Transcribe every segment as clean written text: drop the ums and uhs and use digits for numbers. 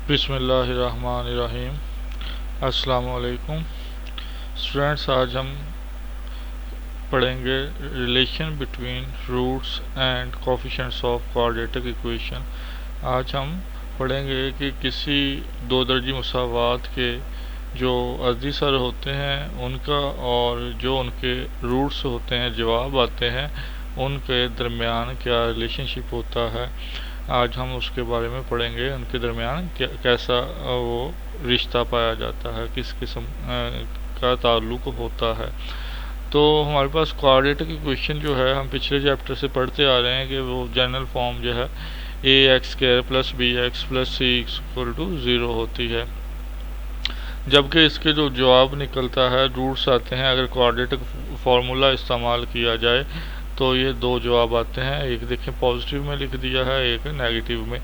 बिस्मिल्लाहिर्रहमानिर्रहीम। अस्सलाम वालेकुम स्टूडेंट्स, आज हम पढ़ेंगे relation between roots and coefficients of quadratic equation. आज हम पढ़ेंगे कि किसी दो दर्जी मुसावात के जो अर्दी सर होते हैं उनका और जो उनके रूट्स होते हैं, जवाब आते हैं, उनके दरमियान क्या रिलेशनशिप होता है। आज हम उसके बारे में पढ़ेंगे, उनके दरमियान कैसा वो रिश्ता पाया जाता है, किस किस्म का ताल्लुक होता है। तो हमारे पास क्वाड्रेटिक इक्वेशन जो है, हम पिछले चैप्टर से पढ़ते आ रहे हैं कि वो जनरल फॉर्म जो है a x square plus b x plus c equal to 0 होती है। जबकि इसके जो जवाब निकलता है, रूट्स आते हैं, अगर क्वाड्रेटिक फार्मूला इस्तेमाल किया जाए तो ये दो जवाब आते हैं। एक देखें पॉजिटिव में लिख दिया है, एक नेगेटिव में।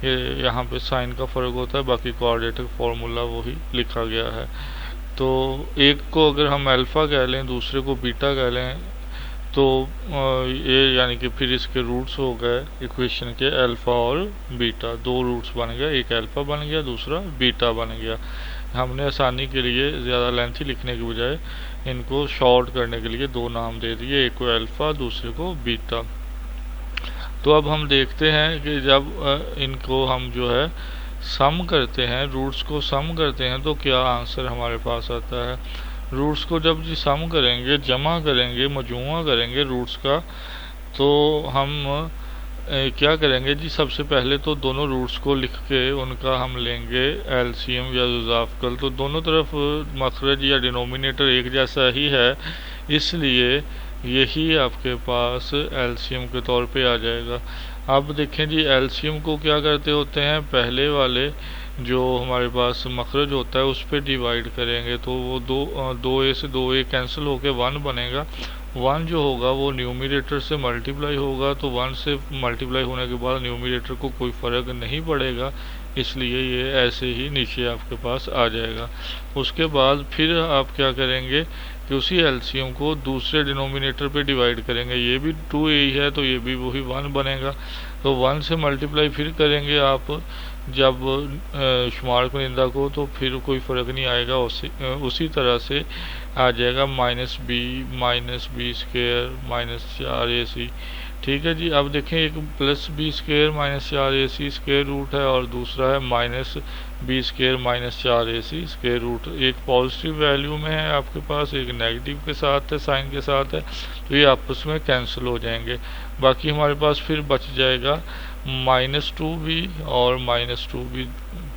ये यहाँ पे साइन का फ़र्क होता है, बाकी क्वाड्रेटिक फार्मूला वही लिखा गया है। तो एक को अगर हम अल्फ़ा कह लें, दूसरे को बीटा कह लें, तो ये यानी कि फिर इसके रूट्स हो गए इक्वेशन के अल्फ़ा और बीटा। दो रूट्स बन गए, एक अल्फ़ा बन गया, दूसरा बीटा बन गया। हमने आसानी के लिए ज़्यादा लेंथी लिखने के बजाय इनको शॉर्ट करने के लिए दो नाम दे दिए, एक को अल्फ़ा, दूसरे को बीटा। तो अब हम देखते हैं कि जब इनको हम जो है सम करते हैं, रूट्स को सम करते हैं, तो क्या आंसर हमारे पास आता है। रूट्स को जब जी सम करेंगे, जमा करेंगे, मजमुआ करेंगे रूट्स का, तो हम क्या करेंगे जी, सबसे पहले तो दोनों रूट्स को लिख के उनका हम लेंगे एलसीएम या जुज़ाफ़कल। तो दोनों तरफ मखरज या डिनोमिनेटर एक जैसा ही है, इसलिए यही आपके पास एलसीएम के तौर पे आ जाएगा। अब देखें जी, एलसीएम को क्या करते होते हैं, पहले वाले जो हमारे पास मखरज होता है उस पर डिवाइड करेंगे, तो वो दो ए से दो ए कैंसिल होके 1 बनेगा। 1 जो होगा वो न्यूमिनेटर से मल्टीप्लाई होगा, तो 1 से मल्टीप्लाई होने के बाद न्यूमिनेटर को कोई फ़र्क नहीं पड़ेगा, इसलिए ये ऐसे ही नीचे आपके पास आ जाएगा। उसके बाद फिर आप क्या करेंगे कि उसी एलसीएम को दूसरे डिनोमिनेटर पे डिवाइड करेंगे। ये भी 2a ही है, तो ये भी वही 1 बनेगा। तो 1 से मल्टीप्लाई फिर करेंगे आप जब शुमार कुनिंदा को, तो फिर कोई फ़र्क नहीं आएगा, उसी तरह से आ जाएगा minus B square minus 4ac। ठीक है जी। अब देखें, एक plus B square minus 4ac square root है और दूसरा है minus B square minus 4ac square root. एक पॉजिटिव वैल्यू में है आपके पास, एक नेगेटिव के साथ है, साइन के साथ है, तो ये आपस में कैंसिल हो जाएंगे। बाकी हमारे पास फिर बच जाएगा -2b और -2b,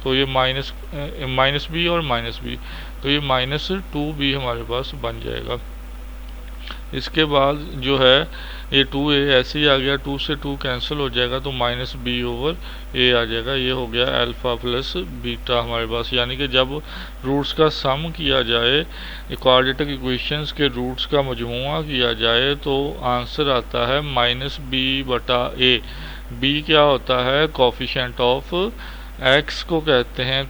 तो ये माइनस बी और माइनस बी, तो ये -2b हमारे पास बन जाएगा। इसके बाद जो है ये 2a ऐसे ही आ गया, 2 से 2 कैंसिल हो जाएगा, तो -b/a आ जाएगा। ये हो गया अल्फ़ा प्लस बीटा हमारे पास। यानी कि जब रूट्स का सम किया जाए, क्वाड्रेटिक इक्वेशंस के रूट्स का मजमुआ किया जाए, तो आंसर आता है -b/a। b क्या होता है, कोफिशिएंट ऑफ x को कहते हैं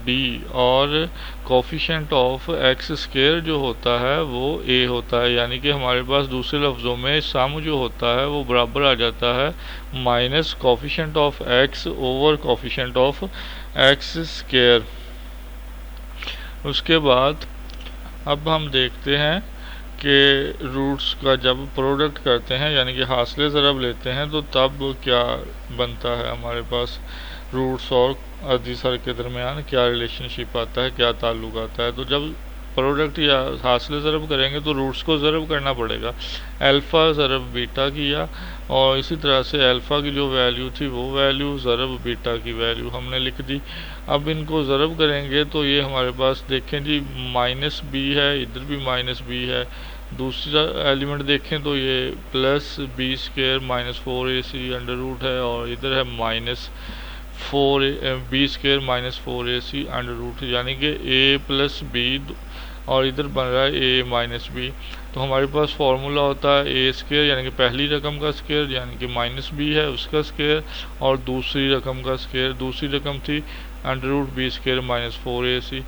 b, और कोफिशिएंट ऑफ x स्क्वायर जो होता है वो a होता है। यानी कि हमारे पास दूसरे लफ्ज़ों में सम जो होता है वो बराबर आ जाता है minus coefficient of x over coefficient of x square. उसके बाद अब हम देखते हैं कि रूट्स का जब प्रोडक्ट करते हैं, यानी कि हासिले ज़रब लेते हैं, तो तब क्या बनता है हमारे पास, रूट्स और अर्दी सर के दरमियान क्या रिलेशनशिप आता है, क्या ताल्लुक आता है। तो जब प्रोडक्ट या हासिले ज़रब करेंगे तो रूट्स को ज़रब करना पड़ेगा। अल्फ़ा ज़रब बीटा किया, और इसी तरह से अल्फ़ा की जो वैल्यू थी वो वैल्यू ज़रब बीटा की वैल्यू हमने लिख दी। अब इनको ज़रब करेंगे तो ये हमारे पास देखें जी -b है, इधर भी -b है। दूसरा एलिमेंट देखें तो ये plus B square -4ac under root है, और इधर है -4b square -4ac under root, यानी कि a प्लस बी, और इधर बन रहा है a माइनस बी। तो हमारे पास फार्मूला होता है a स्क्वायर, यानी कि पहली रकम का स्क्वायर, यानी कि -b है उसका स्क्वायर, और दूसरी रकम का स्क्वायर, दूसरी रकम थी under root b square -4ac।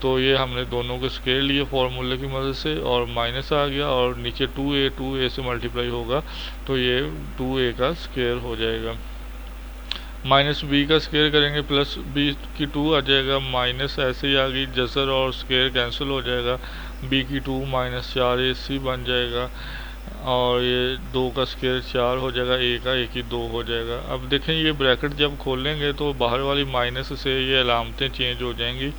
तो ये हमने दोनों के स्क्वायर लिए फार्मूले की मदद से, और माइनस आ गया, और नीचे 2a से मल्टीप्लाई होगा, तो ये 2a का स्क्वायर हो जाएगा। माइनस बी का स्क्वायर करेंगे प्लस बी की 2 आ जाएगा, माइनस ऐसे ही आ गई, जसर और स्क्वायर कैंसिल हो जाएगा, बी की 2 माइनस 4ac बन जाएगा, और ये 2 का स्क्वायर 4 हो जाएगा, ए का ए की 2 हो जाएगा। अब देखें ये ब्रैकेट जब खोलेंगे तो बाहर वाली माइनस से ये अलामतें चेंज हो जाएंगी,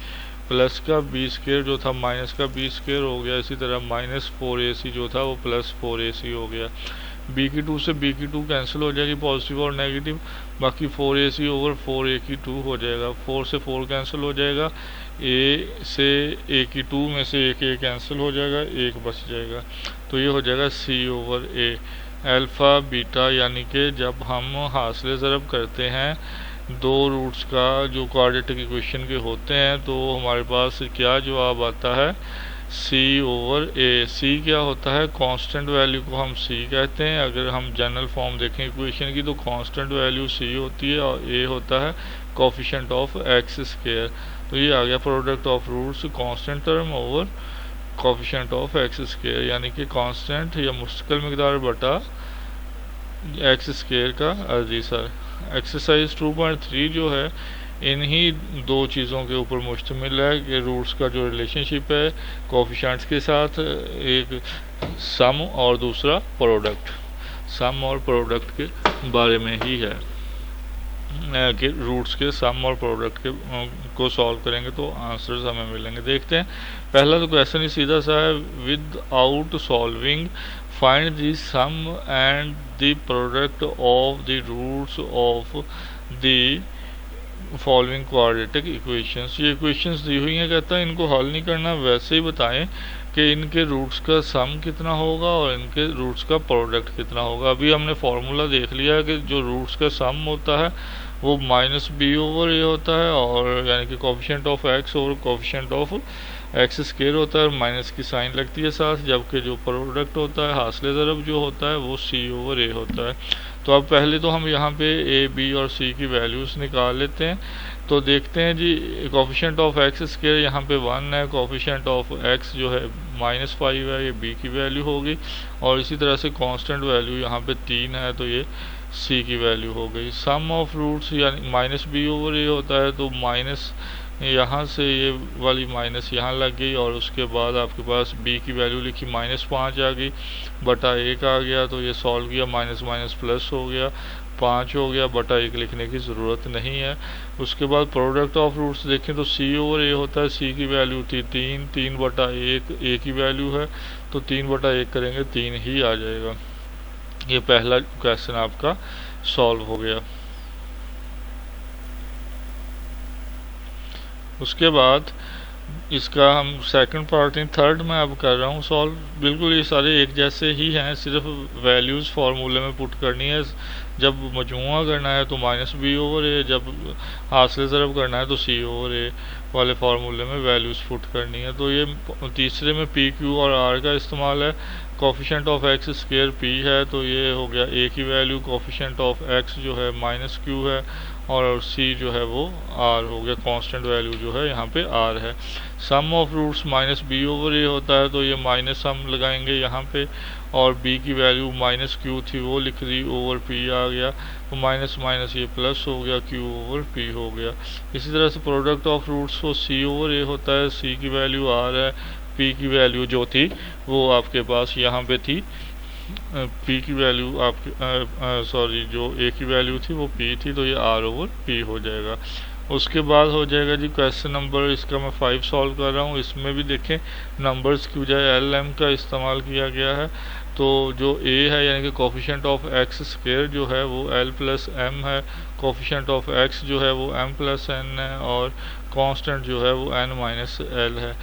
प्लस का बी स्क्वायर जो था माइनस का बी स्क्वायर हो गया, इसी तरह माइनस 4ac जो था वो प्लस 4ac हो गया। बी की 2 से बी की 2 कैंसिल हो जाएगी, पॉजिटिव और नेगेटिव, बाकी 4ac ओवर 4a की 2 हो जाएगा, 4 से 4 कैंसिल हो जाएगा, ए से ए की 2 में से एक ए कैंसिल हो जाएगा, एक बच जाएगा, तो ये हो जाएगा सी ओवर ए। अल्फ़ा बीटा यानी कि जब हम हासिल ज़रब करते हैं दो रूट्स का जो क्वाड्रेटिक इक्वेशन के होते हैं तो हमारे पास क्या जवाब आता है, सी ओवर ए। सी क्या होता है, कांस्टेंट वैल्यू को हम सी कहते हैं। अगर हम जनरल फॉर्म देखें इक्वेशन की तो कांस्टेंट वैल्यू सी होती है और ए होता है कोफिशिएंट ऑफ एक्स स्क्वायर। तो ये आ गया product of roots constant term over coefficient of x square, यानी कि कांस्टेंट या मुस्तकिल मिकदार बटा एक्स स्क्वायर का अर्जी सर। एक्सरसाइज 2.3 जो है इन्हीं दो चीज़ों के ऊपर मुश्तमिल है कि रूट्स का जो रिलेशनशिप है कोफिशिएंट्स के साथ, एक सम और दूसरा प्रोडक्ट, सम और प्रोडक्ट के बारे में ही है कि रूट्स के सम और प्रोडक्ट के को सॉल्व करेंगे तो आंसर्स हमें मिलेंगे। देखते हैं, पहला तो क्वेश्चन ही सीधा सा है, without solving find the sum and the product of the roots of the following quadratic equations. ये इक्वेशंस दी हुई हैं, कहता है इनको हल नहीं करना, वैसे ही बताएं कि इनके रूट्स का सम कितना होगा और इनके रूट्स का प्रोडक्ट कितना होगा। अभी हमने फार्मूला देख लिया है कि जो रूट्स का सम होता है वो माइनस बी ओवर ए होता है, और यानी कि coefficient of x over coefficient of x square होता है, और माइनस की साइन लगती है साथ, जबकि जो प्रोडक्ट होता है हासिल ज़रब जो होता है वो सी ओवर ए होता है। तो अब पहले तो हम यहाँ पे ए बी और सी की वैल्यूज़ निकाल लेते हैं। तो देखते हैं जी, कोफिशिएंट ऑफ एक्स स्क्वायर यहाँ पे 1 है, कोफिशिएंट ऑफ एक्स जो है -5 है, ये बी की वैल्यू होगी, और इसी तरह से कांस्टेंट वैल्यू यहाँ पे 3 है तो ये सी की वैल्यू हो गई। सम ऑफ रूट्स यानी माइनस बी ओवर ए होता है, तो माइनस यहाँ से ये वाली माइनस यहाँ लग गई, और उसके बाद आपके पास b की वैल्यू लिखी -5 आ गई, बटा 1 आ गया, तो ये सॉल्व किया, माइनस माइनस प्लस हो गया, 5 हो गया, बटा 1 लिखने की ज़रूरत नहीं है। उसके बाद प्रोडक्ट ऑफ रूट्स देखें तो c ओवर a होता है, c की वैल्यू थी 3, 3 बटा 1 a की वैल्यू है, तो 3 बटा 1 करेंगे 3 ही आ जाएगा। ये पहला क्वेश्चन आपका सॉल्व हो गया। उसके बाद इसका हम सेकंड पार्ट इन थर्ड में अब कर रहा हूँ सॉल्व। बिल्कुल ये सारे एक जैसे ही हैं, सिर्फ वैल्यूज़ फार्मूले में पुट करनी है। जब मजमुआ करना है तो माइनस बी ओवर ए, जब हासिल ज़रब करना है तो सी ओवर ए वाले फार्मूले में वैल्यूज़ पुट करनी है। तो ये तीसरे में पी क्यू और आर का इस्तेमाल है। Coefficient of x square P है, तो ये हो गया ए की वैल्यू, कोफिशिएंट ऑफ एक्स जो है माइनस क्यू है, और सी जो है वो आर हो गया, कांस्टेंट वैल्यू जो है यहाँ पे आर है। Sum of roots minus b over a होता है, तो ये माइनस हम लगाएंगे यहाँ पे, और b की वैल्यू माइनस क्यू थी वो लिख दी, ओवर p आ गया, तो माइनस माइनस ये प्लस हो गया, q ओवर p हो गया। इसी तरह से प्रोडक्ट ऑफ रूट्स को c ओवर a होता है, c की वैल्यू r है, p की वैल्यू जो थी वो आपके पास यहाँ पे थी, p की वैल्यू आपकी सॉरी जो a की वैल्यू थी वो p थी, तो ये r ओवर p हो जाएगा। उसके बाद हो जाएगा जी क्वेश्चन नंबर, इसका मैं 5 सॉल्व कर रहा हूँ। इसमें भी देखें नंबर्स की बजाय एल एम का इस्तेमाल किया गया है। तो जो a है यानी कि कोफिशिएंट ऑफ एक्स स्क्वायर जो है वो l प्लस m है, कोफिशिएंट ऑफ x जो है वो m प्लस n है, और कांस्टेंट जो है वो n माइनस l है।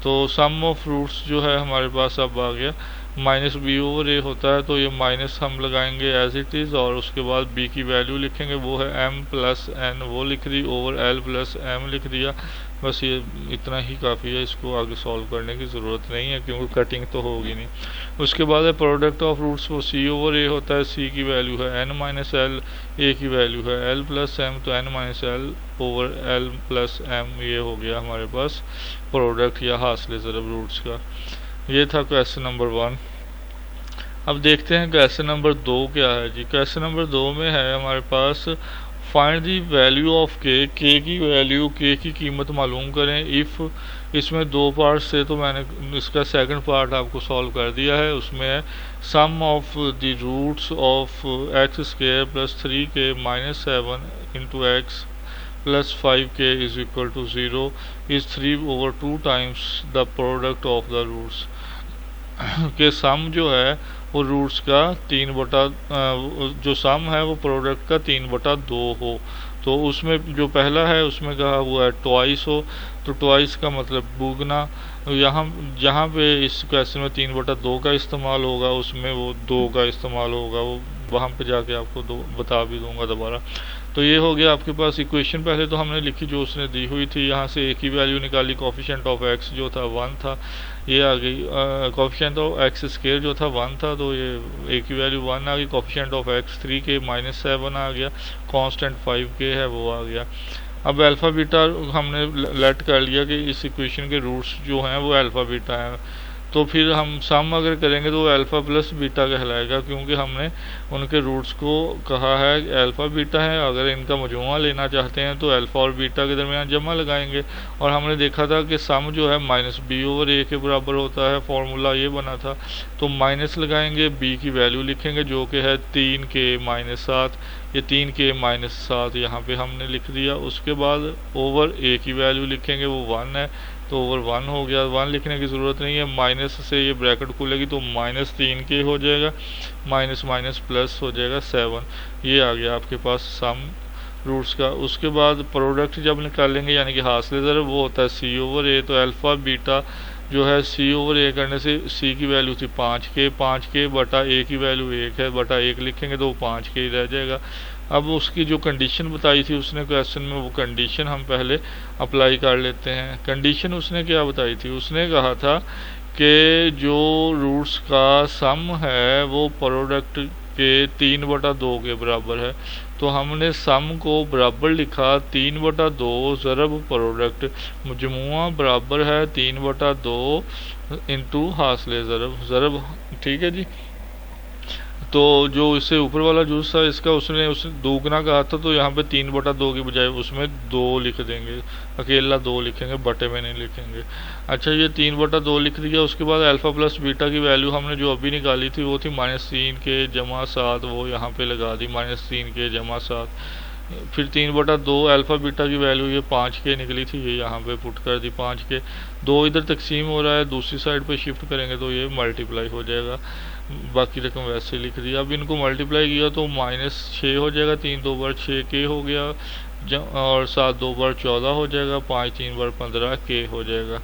तो सम ऑफ रूट्स जो है हमारे पास अब आ गया, माइनस बी ओवर ए होता है, तो ये माइनस हम लगाएंगे एज इट इज़, और उसके बाद b की वैल्यू लिखेंगे, वो है m प्लस n, वो लिख दी, ओवर l प्लस m लिख दिया। बस ये इतना ही काफ़ी है, इसको आगे सॉल्व करने की ज़रूरत नहीं है क्योंकि कटिंग तो होगी नहीं। उसके बाद है प्रोडक्ट ऑफ रूट्स, वो c ओवर a होता है, c की वैल्यू है n माइनस l, a की वैल्यू है l प्लस m, तो n minus l over l plus m, ये हो गया हमारे पास प्रोडक्ट या हासिल ज़रब रूट्स का। ये था क्वेश्चन नंबर 1। अब देखते हैं क्वेश्चन नंबर 2 क्या है जी। क्वेश्चन नंबर 2 में है हमारे पास फाइंड दी वैल्यू ऑफ के की वैल्यू, के की कीमत मालूम करें इफ़, इसमें दो पार्ट्स थे तो मैंने इसका सेकंड पार्ट आपको सॉल्व कर दिया है। उसमें है sum of the roots of x square plus 3k minus 7 into x plus 5k is equal to 0 is 3/2 times the product of the roots. के सम जो है वो रूट्स का 3/, जो सम है वो प्रोडक्ट का 3/2 हो। तो उसमें जो पहला है उसमें कहा हुआ है ट्वाइस हो, तो ट्वाइस का मतलब दुगना। यहाँ जहाँ पे इस क्वेश्चन में 3/2 का इस्तेमाल होगा उसमें वो 2 का इस्तेमाल होगा, वो वहाँ पे जाके आपको बता भी दूंगा दोबारा। तो ये हो गया आपके पास इक्वेशन। पहले तो हमने लिखी जो उसने दी हुई थी, यहाँ से एक ही वैल्यू निकाली, कोफिशिएंट ऑफ एक्स जो था 1 था, ये आ गई। कोफिशिएंट ऑफ एक्स स्क्वायर जो था 1 था, तो ये एक ही वैल्यू 1 आ गई। Coefficient of x 3k minus 7 आ गया, कांस्टेंट 5k है वो आ गया। अब अल्फ़ा बीटा हमने लेट कर लिया कि इस इक्वेशन के रूट्स जो हैं वो अल्फ़ा बीटा हैं, तो फिर हम सम अगर करेंगे तो वो अल्फ़ा प्लस बीटा कहलाएगा, क्योंकि हमने उनके रूट्स को कहा है अल्फ़ा बीटा है। अगर इनका मजमुआ लेना चाहते हैं तो अल्फ़ा और बीटा के दरमियान जमा लगाएंगे, और हमने देखा था कि सम जो है -b/a के बराबर होता है, फॉर्मूला ये बना था। तो माइनस लगाएंगे, b की वैल्यू लिखेंगे जो कि है 3k माइनस 7, ये 3k माइनस 7 यहाँ पे हमने लिख दिया। उसके बाद ओवर a की वैल्यू लिखेंगे, वो 1 है तो ओवर 1 हो गया, 1 लिखने की ज़रूरत नहीं है, माइनस से ये ब्रैकेट खुलेगी तो -3k हो जाएगा, माइनस माइनस प्लस हो जाएगा 7। ये आ गया आपके पास सम रूट्स का। उसके बाद प्रोडक्ट जब निकालेंगे यानी कि हासिल ज़रूर वो होता है c/a, तो अल्फ़ा बीटा जो है c/a करने से c की वैल्यू थी 5k बटा a की वैल्यू 1 है, बटा 1 लिखेंगे तो 5k ही रह जाएगा। अब उसकी जो कंडीशन बताई थी उसने क्वेश्चन में, वो कंडीशन हम पहले अप्लाई कर लेते हैं। कंडीशन उसने क्या बताई थी, उसने कहा था कि जो रूट्स का सम है वो प्रोडक्ट के 3/2 के बराबर है। तो हमने सम को बराबर लिखा 3/2 ज़रब प्रोडक्ट, मजमुआ बराबर है 3/2 इंटू हासिल ज़रब, ठीक है जी। तो जो इससे ऊपर वाला जूस था इसका उसने दोगुना कहा था, तो यहाँ पे 3/2 की बजाय उसमें 2 लिख देंगे, अकेला 2 लिखेंगे, बटे में नहीं लिखेंगे। अच्छा, ये 3/2 लिख दिया। उसके बाद अल्फ़ा प्लस बीटा की वैल्यू हमने जो अभी निकाली थी वो थी -3k जमा 7, वो यहाँ पे लगा दी -3k जमा 7। फिर 3/2 अल्फ़ा बीटा की वैल्यू ये 5k निकली थी, ये यहाँ पे पुट कर दी 5k। 2 इधर तकसीम हो रहा है, दूसरी साइड पे शिफ्ट करेंगे तो ये मल्टीप्लाई हो जाएगा, बाकी रकम वैसे ही लिख दी। अब इनको मल्टीप्लाई किया तो -6 हो जाएगा, 3 2 बार 6k हो गया, और 7 2 बार 14 हो जाएगा, 5 3 बार 15k हो जाएगा।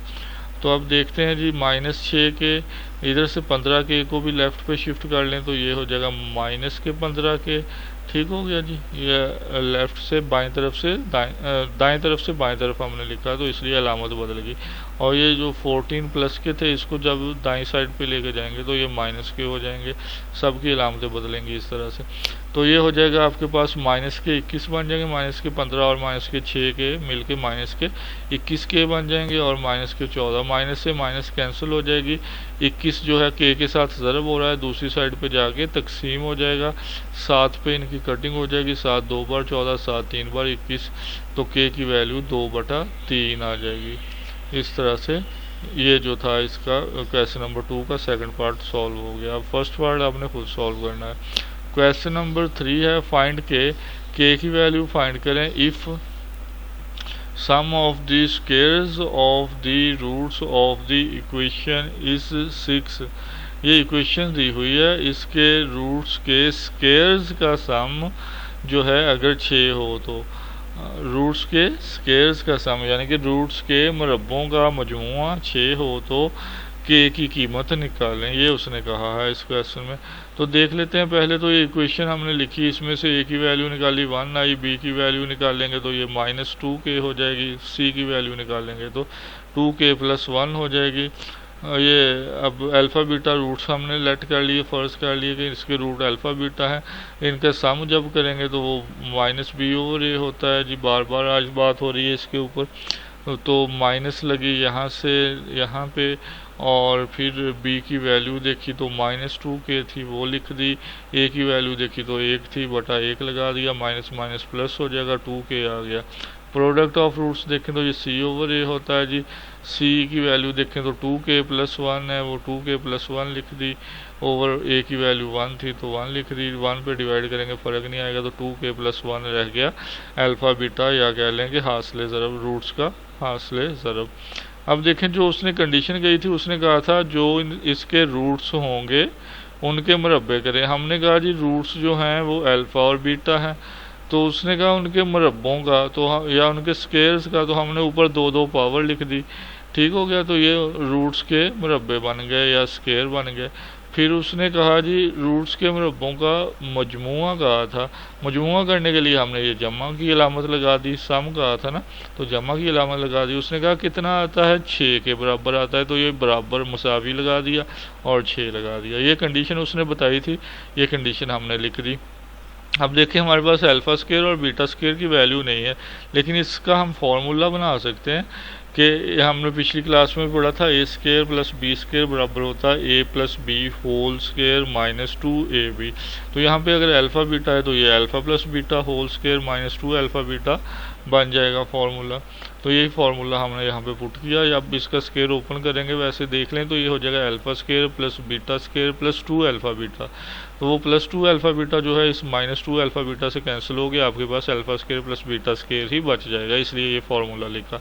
तो अब देखते हैं जी, -6k इधर से 15k को भी लेफ़्ट पे शिफ्ट कर लें तो ये हो जाएगा -15k। ठीक हो गया जी। ये लेफ़्ट से बाएं तरफ से दाएं तरफ से बाएं तरफ हमने लिखा तो इसलिए अलामत बदल गई। और ये जो 14 प्लस के थे इसको जब दाएं साइड पे लेके जाएंगे तो ये माइनस के हो जाएंगे, सबकी अलामतें बदलेंगी इस तरह से। तो ये हो जाएगा आपके पास -21 बन जाएंगे, -15 और -6 के मिल के -21 बन जाएंगे, और -14, माइनस से माइनस कैंसिल हो जाएगी। 21 जो है के साथ ज़रब हो रहा है, दूसरी साइड पे जाके तकसीम हो जाएगा, 7 पे इनकी कटिंग हो जाएगी, 7 2 बार 14, 7 3 बार 21, तो के की वैल्यू 2/3 आ जाएगी। इस तरह से ये जो था इसका क्वेश्चन नंबर 2 का सेकंड पार्ट सॉल्व हो गया। अब फर्स्ट पार्ट आपने खुद सॉल्व करना है। क्वेश्चन नंबर 3 है फाइंड के की वैल्यू फाइंड करें if sum of the squares of the roots of the equation is 6। ये इक्वेशन दी हुई है, इसके रूट्स के स्क्वायर्स का सम जो है अगर 6 हो तो रूट्स के स्क्वायर्स का सम यानी कि रूट्स के मुरब्बों का मजमुआ 6 हो तो के की कीमत निकालें, ये उसने कहा है इस क्वेश्चन में। तो देख लेते हैं। पहले तो ये इक्वेशन हमने लिखी, इसमें से ए की वैल्यू निकाली 1 आई, बी की वैल्यू निकालेंगे तो ये -2k हो जाएगी, सी की वैल्यू निकालेंगे तो 2k + 1 हो जाएगी। ये अब अल्फ़ा बीटा रूट्स हमने लेट कर लिए, फ़र्ज़ कर लिए कि इसके रूट अल्फ़ा बीटा है। इनका सम जब करेंगे तो वो -b/a होता है जी, बार बार आज बात हो रही है इसके ऊपर। तो माइनस लगी यहाँ से यहाँ पे, और फिर b की वैल्यू देखी तो -2k थी, वो लिख दी। a की वैल्यू देखी तो 1 थी, बटा 1 लगा दिया, माइनस माइनस प्लस हो जाएगा, 2k आ गया। प्रोडक्ट ऑफ रूट्स देखें तो ये c/a होता है जी। c की वैल्यू देखें तो 2k + 1 है, वो 2k + 1 लिख दी, ओवर a की वैल्यू 1 थी तो 1 लिख दी। 1 पे डिवाइड करेंगे फ़र्क नहीं आएगा, तो 2k + 1 रह गया अल्फ़ा बीटा, या कह लें कि हासिल ज़रब, रूट्स का हासिल ज़रब। अब देखें जो उसने कंडीशन कही थी, उसने कहा था जो इसके रूट्स होंगे उनके मुरब्बे करें। हमने कहा जी रूट्स जो हैं वो अल्फ़ा और बीटा हैं, तो उसने कहा उनके मुरब्बों का तो या उनके स्केयर्स का, तो हमने ऊपर दो दो पावर लिख दी। ठीक हो गया, तो ये रूट्स के मुरब्बे बन गए या स्केयर बन गए। फिर उसने कहा जी रूट्स के मुरब्बों का मजमुआ कहा था, मजमुआ करने के लिए हमने ये जमा की अलामत लगा दी, सम कहा था ना, तो जमा की अलामत लगा दी। उसने कहा कितना आता है, 6 के बराबर आता है, तो ये बराबर मुसावी लगा दिया और 6 लगा दिया। ये कंडीशन उसने बताई थी, ये कंडीशन हमने लिख दी। अब देखिए हमारे पास अल्फ़ा स्केयर और बीटा स्केयर की वैल्यू नहीं है, लेकिन इसका हम फार्मूला बना सकते हैं कि हमने पिछली क्लास में पढ़ा था a square plus b square बराबर होता है a plus b whole square minus 2ab। तो यहाँ पे अगर अल्फ़ा बीटा है तो ये alpha plus beta whole square minus 2 alpha beta बन जाएगा फार्मूला। तो यही फार्मूला हमने यहाँ पे पुट किया। अब इसका स्केयर ओपन करेंगे, वैसे देख लें तो ये हो जाएगा alpha square plus beta square plus 2 alpha beta. तो वो प्लस 2 अल्फ़ा बीटा जो है इस माइनस 2 अल्फ़ा बीटा से कैंसिल हो गया, आपके पास alpha square plus beta square ही बच जाएगा, इसलिए ये फार्मूला लिखा।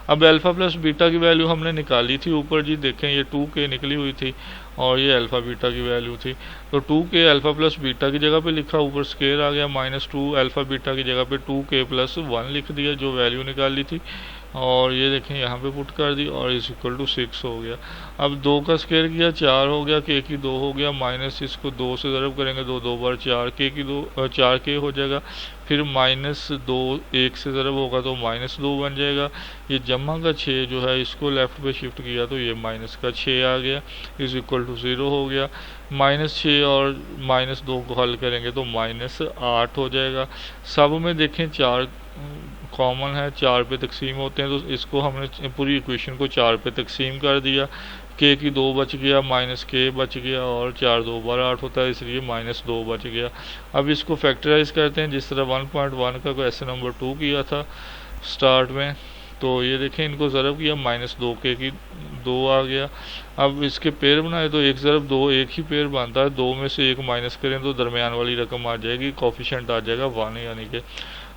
अब अल्फ़ा प्लस बीटा की वैल्यू हमने निकाली थी ऊपर जी, देखें ये 2k निकली हुई थी और ये अल्फ़ा बीटा की वैल्यू थी। तो 2k अल्फ़ा प्लस बीटा की जगह पे लिखा, ऊपर स्केयर आ गया, माइनस 2 अल्फ़ा बीटा की जगह पे 2k + 1 लिख दिया जो वैल्यू निकाली थी, और ये देखें यहाँ पे पुट कर दी और इज इक्वल टू 6 हो गया। अब 2 का स्केयर किया 4 हो गया, k की 2 हो गया, माइनस इसको 2 से ज़रब करेंगे तो 2 बार 4 k की 2 4k हो जाएगा। फिर माइनस 2 1 से ज़रब होगा तो माइनस 2 बन जाएगा। ये जमा का 6 जो है इसको लेफ़्ट पे शिफ्ट किया तो ये माइनस का 6 आ गया, इज इक्वल टू 0 हो गया। माइनस 6 और माइनस 2 को हल करेंगे तो माइनस 8 हो जाएगा। सब में देखें 4 कॉमन है, 4 पे तकसीम होते हैं, तो इसको हमने पूरी इक्वेशन को 4 पे तकसीम कर दिया। k की 2 बच गया, माइनस k बच गया, और 4 2 बार 8 होता है इसलिए माइनस 2 बच गया। अब इसको फैक्टराइज करते हैं जिस तरह 1.1 का क्वेश्चन नंबर 2 किया था स्टार्ट में। तो ये देखें इनको ज़रब किया, माइनस 2k की 2 आ गया। अब इसके पेयर बनाए तो 1 ज़रब 2 एक ही पेयर बनता है, 2 में से 1 माइनस करें तो दरमियान वाली रकम आ जाएगी, कोफिशिएंट आ जाएगा 1 यानी कि।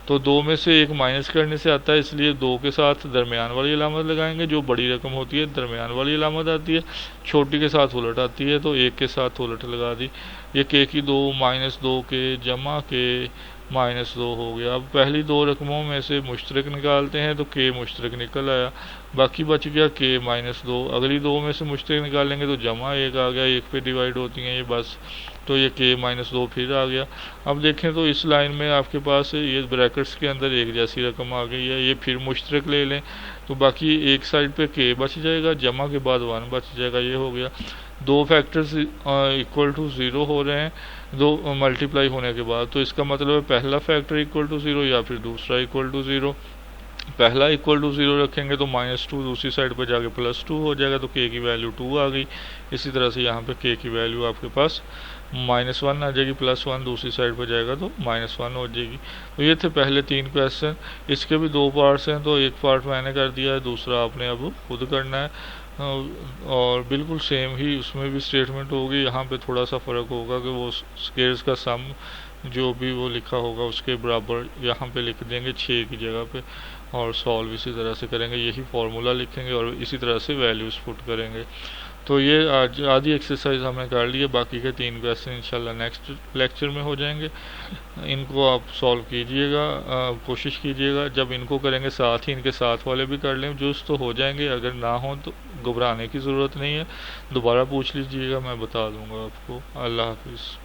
तो 2 में से 1 माइनस करने से आता है, इसलिए 2 के साथ दरमियान वाली अलामत लगाएंगे, जो बड़ी रकम होती है दरमियान वाली अलामत आती है, छोटी के साथ उलट आती है तो 1 के साथ उलट लगा दी। ये k की 2 माइनस 2k जमा k माइनस 2 हो गया। अब पहली 2 रकमों में से मुश्तरक निकालते हैं तो k मुश्तरक निकल आया, बाकी बच गया k माइनस 2। अगली 2 में से मुश्तरक निकालेंगे तो जमा 1 आ गया, 1 पे डिवाइड होती हैं ये बस, तो ये k माइनस 2 फिर आ गया। अब देखें तो इस लाइन में आपके पास ये ब्रैकेट्स के अंदर एक जैसी रकम आ गई है, ये फिर मुश्तरक ले लें तो बाकी एक साइड पे k बच जाएगा, जमा के बाद 1 बच जाएगा, ये हो गया। 2 फैक्टर्स इक्वल टू 0 हो रहे हैं 2 मल्टीप्लाई होने के बाद, तो इसका मतलब है पहला फैक्टर इक्वल टू 0 या फिर दूसरा इक्वल टू 0। पहला इक्वल टू 0 रखेंगे तो -2 दूसरी साइड पर जाके +2 हो जाएगा, तो k की वैल्यू 2 आ गई। इसी तरह से यहाँ पे k की वैल्यू आपके पास -1 आ जाएगी, +1 दूसरी साइड पर जाएगा तो -1 हो जाएगी। तो ये थे पहले 3 क्वेश्चन, इसके भी 2 पार्ट्स हैं, तो एक पार्ट मैंने कर दिया है, दूसरा आपने अब खुद करना है। और बिल्कुल सेम ही उसमें भी स्टेटमेंट होगी, यहाँ पे थोड़ा सा फ़र्क होगा कि वो स्केयर्स का सम जो भी वो लिखा होगा उसके बराबर यहाँ पे लिख देंगे 6 की जगह पे, और सॉल्व इसी तरह से करेंगे, यही फार्मूला लिखेंगे और इसी तरह से वैल्यूज़ पुट करेंगे। तो ये आज आधी एक्सरसाइज हमने कर ली है, बाकी के 3 क्वेश्चन इंशाल्लाह नेक्स्ट लेक्चर में हो जाएंगे। इनको आप सॉल्व कीजिएगा, कोशिश कीजिएगा, जब इनको करेंगे साथ ही इनके साथ वाले भी कर लें, जुज़ तो हो जाएंगे, अगर ना हो तो घबराने की ज़रूरत नहीं है, दोबारा पूछ लीजिएगा, मैं बता दूँगा आपको। अल्लाह हाफिज़।